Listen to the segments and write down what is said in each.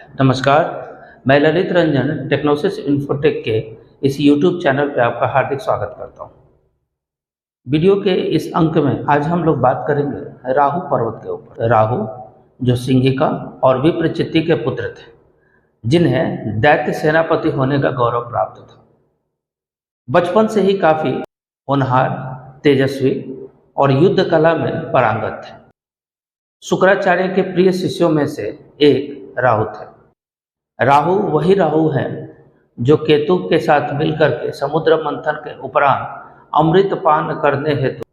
नमस्कार, मैं ललित रंजन टेक्नोसिस इन्फोटेक के इस YouTube चैनल पे आपका हार्दिक स्वागत करता हूँ। वीडियो के इस अंक में आज हम लोग बात करेंगे राहु पर्वत के ऊपर। राहु जो सिंहिका और विप्रचित्ति के पुत्र थे, जिन्हें दैत्य सेनापति होने का गौरव प्राप्त था। बचपन से ही काफी होनहार, तेजस्वी और युद्ध कला में पारंगत थे। शुक्राचार्य के प्रिय शिष्यों में से एक राहु थे। राहु वही राहु है जो केतु के साथ मिलकर के समुद्र मंथन के उपरांत अमृत पान करने हेतु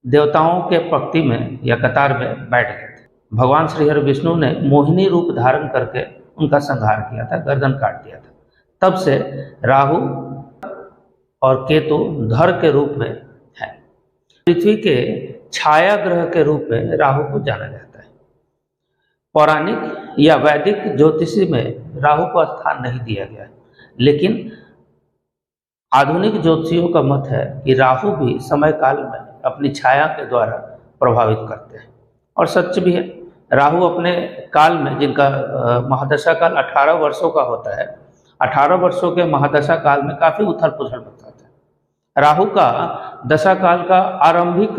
देवताओं के पंक्ति में या कतार में बैठ गए थे। भगवान श्री हरि विष्णु ने मोहिनी रूप धारण करके उनका संहार किया था, गर्दन काट दिया था। तब से राहु और केतु धर के रूप में है। पृथ्वी के छाया ग्रह के रूप में राहु को जाना जाता है। पौराणिक या वैदिक ज्योतिषी में राहु को स्थान नहीं दिया गया, लेकिन आधुनिक ज्योतिषियों का मत है कि राहु भी समय काल में अपनी छाया के द्वारा प्रभावित करते हैं। और सच भी है, राहु अपने काल में, जिनका महादशा काल 18 वर्षों का होता है, 18 वर्षों के महादशा काल में काफी उथल पुथल बताते हैं। राहु का दशा काल का आरंभिक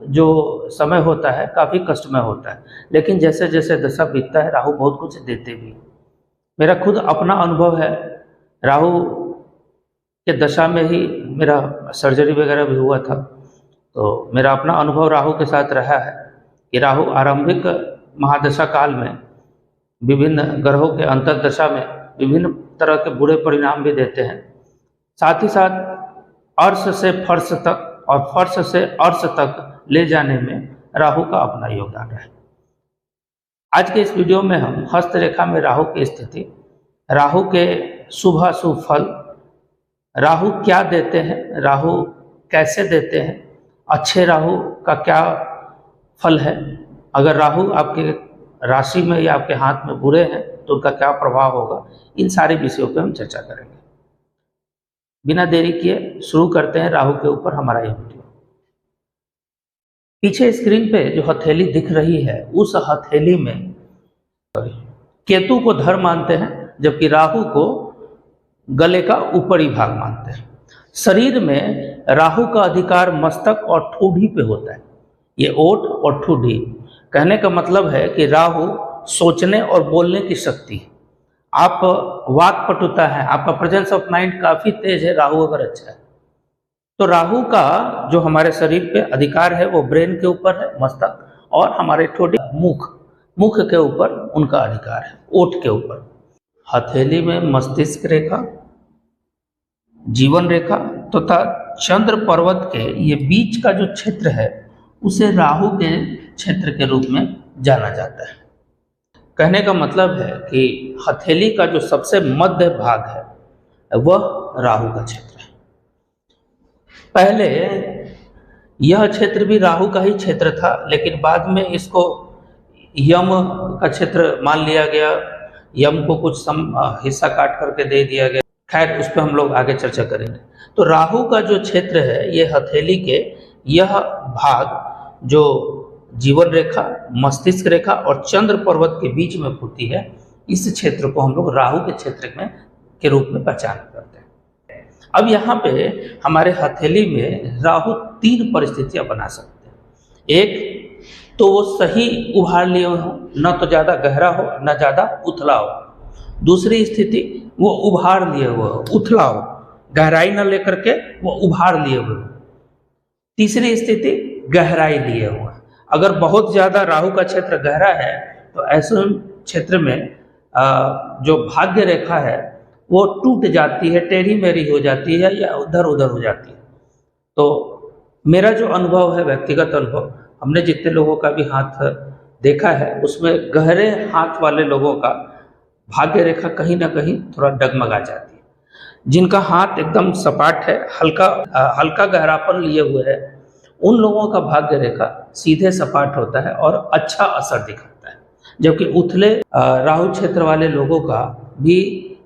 जो समय होता है काफी कष्टमय होता है, लेकिन जैसे जैसे दशा बीतता है राहु बहुत कुछ देते भी। मेरा खुद अपना अनुभव है, राहु के दशा में ही मेरा सर्जरी वगैरह भी हुआ था, तो मेरा अपना अनुभव राहु के साथ रहा है कि राहु आरंभिक महादशा काल में विभिन्न ग्रहों के अंतर्दशा में विभिन्न तरह के बुरे परिणाम भी देते हैं। साथ ही साथ अर्श से फर्श तक और फर्श से अर्श तक ले जाने में राहु का अपना योगदान है। आज के इस वीडियो में हम हस्तरेखा में राहु की स्थिति, राहु के शुभ अशुभ फल, राहु क्या देते हैं, राहु कैसे देते हैं, अच्छे राहु का क्या फल है, अगर राहु आपके राशि में या आपके हाथ में बुरे हैं तो उनका क्या प्रभाव होगा, इन सारे विषयों पर हम चर्चा करेंगे। बिना देरी किए शुरू करते हैं राहु के ऊपर हमारा यह वीडियो। पीछे स्क्रीन पे जो हथेली दिख रही है, उस हथेली में केतु को धर मानते हैं, जबकि राहु को गले का ऊपरी भाग मानते हैं। शरीर में राहु का अधिकार मस्तक और ठोड़ी पे होता है। ये ओठ और ठोड़ी, कहने का मतलब है कि राहु सोचने और बोलने की शक्ति है। आप वाक पटुता है, आपका प्रेजेंस ऑफ माइंड काफी तेज है, राहु अगर अच्छा है तो। राहु का जो हमारे शरीर पे अधिकार है वो ब्रेन के ऊपर है, मस्तक, और हमारे ठोड़ी मुख के ऊपर उनका अधिकार है, ओठ के ऊपर। हथेली में मस्तिष्क रेखा, जीवन रेखा तथा चंद्र पर्वत के ये बीच का जो क्षेत्र है उसे राहु के क्षेत्र के रूप में जाना जाता है। कहने का मतलब है कि हथेली का जो सबसे मध्य भाग है वह राहु का क्षेत्र है। पहले यह क्षेत्र भी राहु का ही क्षेत्र था, लेकिन बाद में इसको यम का क्षेत्र मान लिया गया। यम को कुछ हिस्सा काट करके दे दिया गया। खैर, उस पर हम लोग आगे चर्चा करेंगे। तो राहु का जो क्षेत्र है, ये हथेली के यह भाग जो जीवन रेखा, मस्तिष्क रेखा और चंद्र पर्वत के बीच में होती है, इस क्षेत्र को हम लोग राहु के क्षेत्र में के रूप में पहचान करते हैं। अब यहाँ पे हमारे हथेली में राहु 3 परिस्थितियां बना सकते हैं। एक तो वो सही उभार लिए हो, न तो ज्यादा गहरा हो न ज्यादा उथला हो। दूसरी स्थिति वो उभार लिए हुए हो, उथला हो, गहराई न लेकर के वो उभार लिए हुए हो। तीसरी स्थिति गहराई लिए हुए। अगर बहुत ज्यादा राहु का क्षेत्र गहरा है तो ऐसे क्षेत्र में जो भाग्य रेखा है वो टूट जाती है, टेढ़ी मेढ़ी हो जाती है या उधर उधर हो जाती है। तो मेरा जो अनुभव है, व्यक्तिगत अनुभव, हमने जितने लोगों का भी हाथ देखा है उसमें गहरे हाथ वाले लोगों का भाग्य रेखा कहीं ना कहीं थोड़ा डगमगा जाती है। जिनका हाथ एकदम सपाट है, हल्का गहरापन लिए हुए है, उन लोगों का भाग्य रेखा सीधे सपाट होता है और अच्छा असर दिखाता है, जबकि उथले राहु क्षेत्र वाले लोगों का भी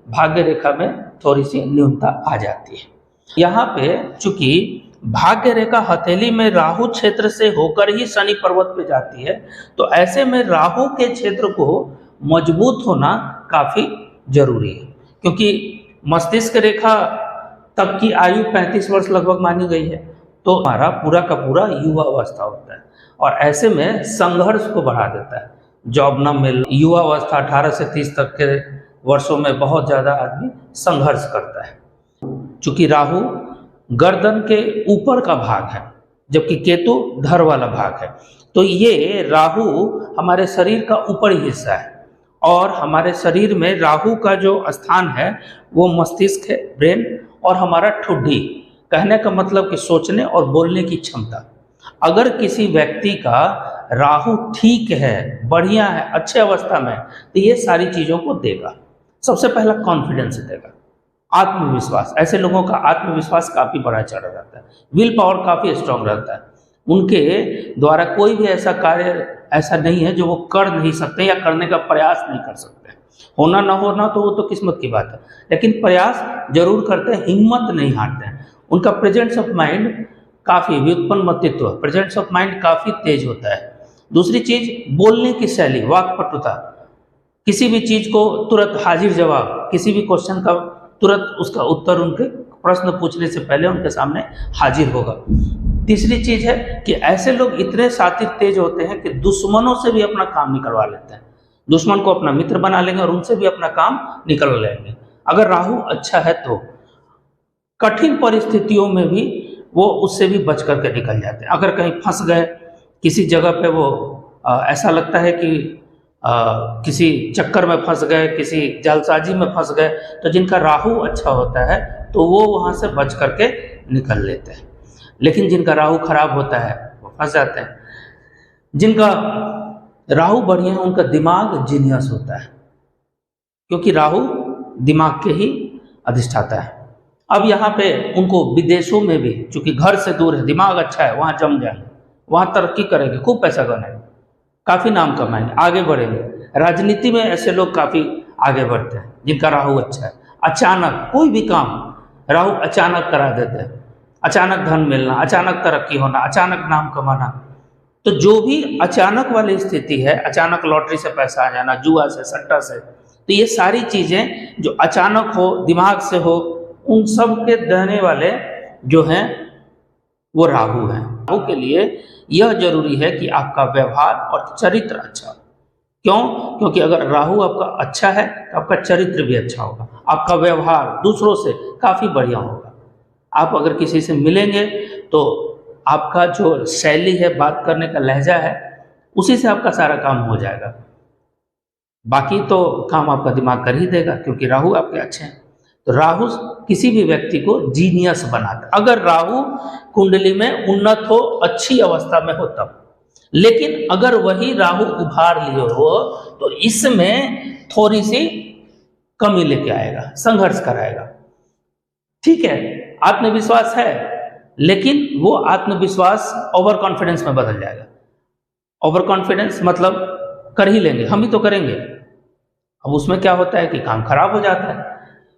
भाग्य रेखा में थोड़ी सी न्यूनता आ जाती है। यहाँ पे चूंकि भाग्य रेखा हथेली में राहु क्षेत्र से होकर ही शनि पर्वत पे जाती है, तो ऐसे में राहु के क्षेत्र को मजबूत होना काफी जरूरी है, क्योंकि मस्तिष्क रेखा तक की आयु 35 वर्ष लगभग मानी गई है, तो हमारा पूरा का पूरा युवा अवस्था होता है, और ऐसे में संघर्ष को बढ़ा देता है। जॉब न मिल, युवा अवस्था 18 से 30 तक के वर्षों में बहुत ज़्यादा आदमी संघर्ष करता है। चूंकि राहु गर्दन के ऊपर का भाग है, जबकि केतु धड़ वाला भाग है, तो ये राहु हमारे शरीर का ऊपरी हिस्सा है, और हमारे शरीर में राहु का जो स्थान है वो मस्तिष्क है, ब्रेन, और हमारा ठुड्डी, कहने का मतलब कि सोचने और बोलने की क्षमता। अगर किसी व्यक्ति का राहु ठीक है, बढ़िया है, अच्छे अवस्था में, तो ये सारी चीज़ों को देगा। सबसे पहला कॉन्फिडेंस देगा, आत्मविश्वास। ऐसे लोगों का आत्मविश्वास काफ़ी बढ़ा चढ़ा रहता है, विल पावर काफ़ी स्ट्रांग रहता है, उनके द्वारा कोई भी ऐसा कार्य ऐसा नहीं है जो वो कर नहीं सकते या करने का प्रयास नहीं कर सकते। होना ना होना तो वो तो किस्मत की बात है, लेकिन प्रयास जरूर करते हैं, हिम्मत नहीं हारते हैं। उनका प्रेजेंस ऑफ माइंड काफ़ी, व्युत्पन्न मतित्व, प्रेजेंस ऑफ माइंड काफ़ी तेज होता है। दूसरी चीज, बोलने की शैली, वाक्पटुता, किसी भी चीज को तुरंत हाजिर जवाब, किसी भी क्वेश्चन का तुरंत उसका उत्तर उनके प्रश्न पूछने से पहले उनके सामने हाजिर होगा। तीसरी चीज है कि ऐसे लोग इतने शातिर तेज होते हैं कि दुश्मनों से भी अपना काम निकलवा लेते हैं, दुश्मन को अपना मित्र बना लेंगे और उनसे भी अपना काम निकलवा लेंगे। अगर राहु अच्छा है तो कठिन परिस्थितियों में भी वो उससे भी बच करके निकल जाते हैं। अगर कहीं फंस गए किसी जगह पे, वो ऐसा लगता है कि किसी चक्कर में फंस गए, किसी जालसाजी में फंस गए, तो जिनका राहु अच्छा होता है तो वो वहाँ से बच करके निकल लेते हैं। लेकिन जिनका राहु खराब होता है वो फंस जाते हैं। जिनका राहु बढ़िया है उनका दिमाग जीनियस होता है, क्योंकि राहु दिमाग के ही अधिष्ठाता है। अब यहाँ पे उनको विदेशों में भी, चूंकि घर से दूर है, दिमाग अच्छा है, वहाँ जम जाएंगे, वहाँ तरक्की करेंगे, खूब पैसा कमाएंगे, काफ़ी नाम कमाएंगे, आगे बढ़ेंगे। राजनीति में ऐसे लोग काफ़ी आगे बढ़ते हैं जिनका राहु अच्छा है। अचानक कोई भी काम राहु अचानक करा देते हैं, अचानक धन मिलना, अचानक तरक्की होना, अचानक नाम कमाना। तो जो भी अचानक वाली स्थिति है, अचानक लॉटरी से पैसा आ जाना, जुआ से, सट्टा से, तो ये सारी चीज़ें जो अचानक हो, दिमाग से हो, उन सब के देने वाले जो हैं वो राहु हैं। राहु के लिए यह जरूरी है कि आपका व्यवहार और चरित्र अच्छा हो। क्यों? क्योंकि अगर राहु आपका अच्छा है तो आपका चरित्र भी अच्छा होगा, आपका व्यवहार दूसरों से काफ़ी बढ़िया होगा। आप अगर किसी से मिलेंगे तो आपका जो शैली है, बात करने का लहजा है, उसी से आपका सारा काम हो जाएगा। बाकी तो काम आपका दिमाग कर ही देगा, क्योंकि राहु आपके अच्छे हैं। तो राहु किसी भी व्यक्ति को जीनियस बनाता है, अगर राहु कुंडली में उन्नत हो, अच्छी अवस्था में हो तब। लेकिन अगर वही राहु उभार लिए हो तो इसमें थोड़ी सी कमी लेके आएगा, संघर्ष कराएगा। ठीक है, आत्मविश्वास है, लेकिन वो आत्मविश्वास ओवर कॉन्फिडेंस में बदल जाएगा। ओवर कॉन्फिडेंस मतलब कर ही लेंगे, हम ही तो करेंगे। अब उसमें क्या होता है कि काम खराब हो जाता है।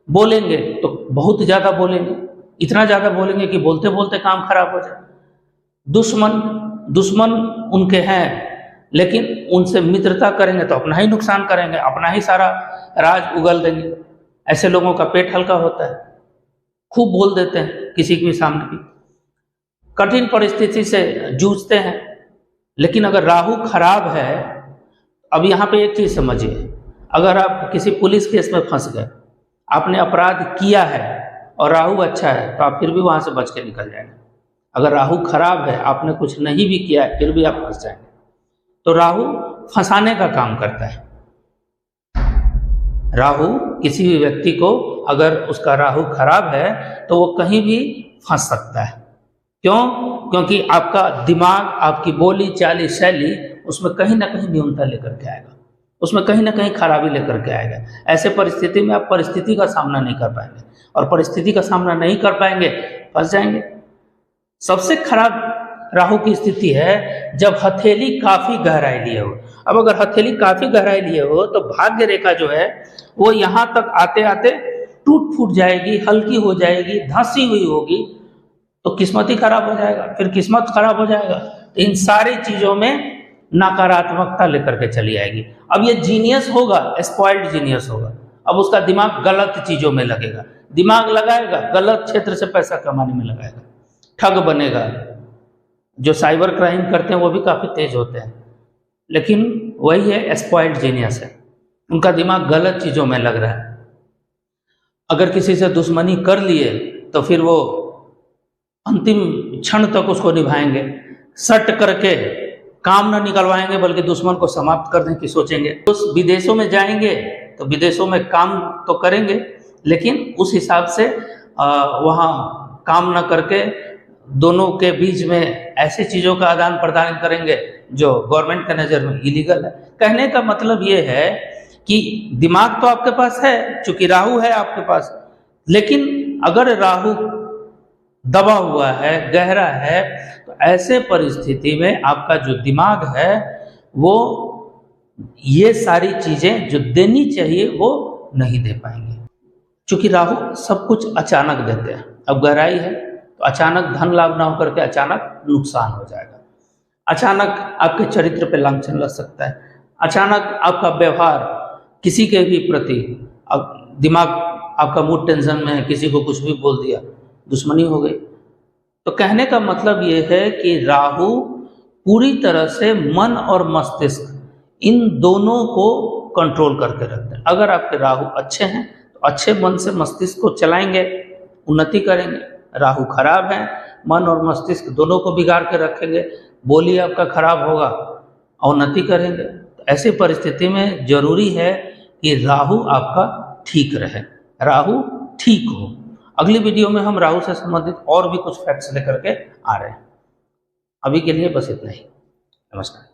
बोलेंगे तो बहुत ज़्यादा बोलेंगे, इतना ज़्यादा बोलेंगे कि बोलते बोलते काम खराब हो जाए। दुश्मन उनके हैं, लेकिन उनसे मित्रता करेंगे तो अपना ही नुकसान करेंगे, अपना ही सारा राज उगल देंगे। ऐसे लोगों का पेट हल्का होता है, खूब बोल देते हैं किसी के भी सामने भी, कठिन परिस्थिति से जूझते हैं। लेकिन अगर राहु खराब है, अब यहाँ पे एक चीज़ समझिए, अगर आप किसी पुलिस केस में फंस गए, आपने अपराध किया है और राहु अच्छा है, तो आप फिर भी वहाँ से बच के निकल जाएंगे। अगर राहु खराब है, आपने कुछ नहीं भी किया है, फिर भी आप फंस जाएंगे। तो राहु फंसाने का काम करता है। राहु किसी भी व्यक्ति को, अगर उसका राहु खराब है तो वो कहीं भी फंस सकता है। क्यों? क्योंकि आपका दिमाग, आपकी बोली चाली शैली, उसमें कहीं ना कहीं न्यूनता लेकर के आएगा, उसमें कहीं ना कहीं खराबी लेकर के आएगा। ऐसे परिस्थिति में आप परिस्थिति का सामना नहीं कर पाएंगे, और परिस्थिति का सामना नहीं कर पाएंगे, फंस जाएंगे। सबसे खराब राहु की स्थिति है जब हथेली काफ़ी गहराई लिए हो। अब अगर हथेली काफ़ी गहराई लिए हो तो भाग्य रेखा जो है वो यहाँ तक आते आते टूट फूट जाएगी, हल्की हो जाएगी, धंसी हुई होगी, तो किस्मत ही खराब हो जाएगा। फिर किस्मत खराब हो जाएगा तो इन सारी चीज़ों में नकारात्मकता लेकर के चली आएगी। अब ये जीनियस होगा, स्पॉइल्ड जीनियस होगा। अब उसका दिमाग गलत चीज़ों में लगेगा, दिमाग लगाएगा गलत क्षेत्र से पैसा कमाने में लगाएगा, ठग बनेगा। जो साइबर क्राइम करते हैं वो भी काफ़ी तेज होते हैं, लेकिन वही है स्पॉइल्ड जीनियस है, उनका दिमाग गलत चीज़ों में लग रहा है। अगर किसी से दुश्मनी कर लिए तो फिर वो अंतिम क्षण तक उसको निभाएंगे, सट करके काम न निकलवाएंगे बल्कि दुश्मन को समाप्त करने की सोचेंगे। उस विदेशों में जाएंगे तो विदेशों में काम तो करेंगे, लेकिन उस हिसाब से वहाँ काम न करके दोनों के बीच में ऐसी चीज़ों का आदान प्रदान करेंगे जो गवर्नमेंट के नज़र में इलीगल है। कहने का मतलब ये है कि दिमाग तो आपके पास है, चूंकि राहु है आपके पास, लेकिन अगर राहु दबा हुआ है, गहरा है, तो ऐसे परिस्थिति में आपका जो दिमाग है वो ये सारी चीज़ें जो देनी चाहिए वो नहीं दे पाएंगे। चूंकि राहु सब कुछ अचानक देते हैं, अब गहराई है तो अचानक धन लाभ ना होकर के अचानक नुकसान हो जाएगा, अचानक आपके चरित्र पे लांछन लग सकता है, अचानक आपका व्यवहार किसी के भी प्रति, अब दिमाग आपका मूड टेंशन में है, किसी को कुछ भी बोल दिया, दुश्मनी हो गई। तो कहने का मतलब ये है कि राहु पूरी तरह से मन और मस्तिष्क इन दोनों को कंट्रोल करके रखते हैं। अगर आपके राहु अच्छे हैं तो अच्छे मन से मस्तिष्क को चलाएंगे, उन्नति करेंगे। राहु खराब है, मन और मस्तिष्क दोनों को बिगाड़ के रखेंगे, बोली आपका खराब होगा, अवनति करेंगे। तो ऐसी परिस्थिति में जरूरी है कि राहु आपका ठीक रहे, राहु ठीक हो। अगली वीडियो में हम राहु से संबंधित और भी कुछ फैक्ट्स लेकर के आ रहे हैं। अभी के लिए बस इतना ही। नमस्कार।